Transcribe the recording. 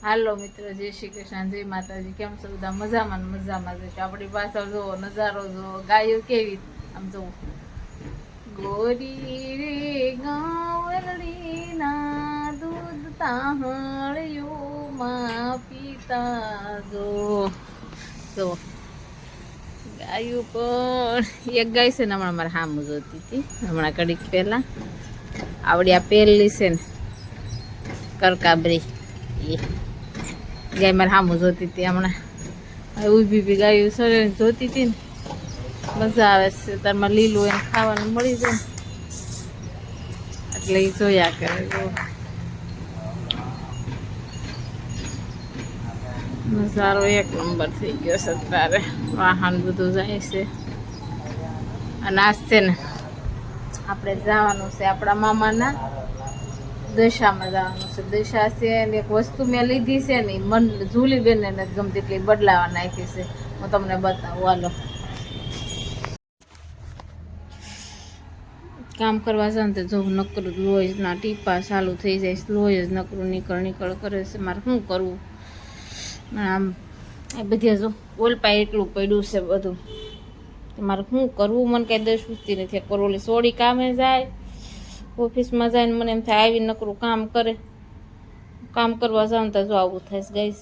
હાલો મિત્રો, જય શ્રી કૃષ્ણ, જય માતાજી. કેમ છો બધા? મજામાં મજામાં જશે. આપણી પાછળ જુઓ, નજારો જુઓ, ગાયો કેવી આમ જુઓ. ગોરી રે ગાવરડી ના દૂધ તાહળિયું માં પીતા જો ગાયું પણ એક ગાય છે ને, હમણાં મારે હામું જોતી હતી હમણાં કડીક પહેલા. આવડી આ પહેલી છે ને કરકાબરી, એ ગાય મારે હામું જોતી હતી હમણાં. ઊભી બી ગાયું સરે જોતી હતી ને, મજા આવે છે. તારમાં લીલું એને ખાવાનું મળી જાય ને એટલે એ જોયા કરે. નજારો એક નંબર થઈ ગયો છે. તારે વાહન બધું જાય છે. અને આજ છે ને આપણે જવાનું છે આપણા મામાના દશામાં જવાનું છે. દશા છે ને એક વસ્તુ મેં લીધી છે ને, મન ઝૂલી બેન ને ગમતી એટલી બદલાવા નાખી છે. હું તમને બતાવું, હાલો. કામ કરવા જાઉં તો જો નકરું લોહીના ટીપા ચાલુ થઈ જાય, લોહી જ નકરું નીકળ કરે છે. મારે શું કરવું? આમ એ બધી જો ઓલપા એટલું પડ્યું છે બધું. મારે શું કરવું? મને કાંઈ દસ પૂછતી નથી. કરવું ઓલી સોડી કામે જાય, ઓફિસમાં જાય ને મને એમ થાય આવી નકરું કામ કરે. કામ કરવા જાઉં તો જો આવું થાય ગાઈસ.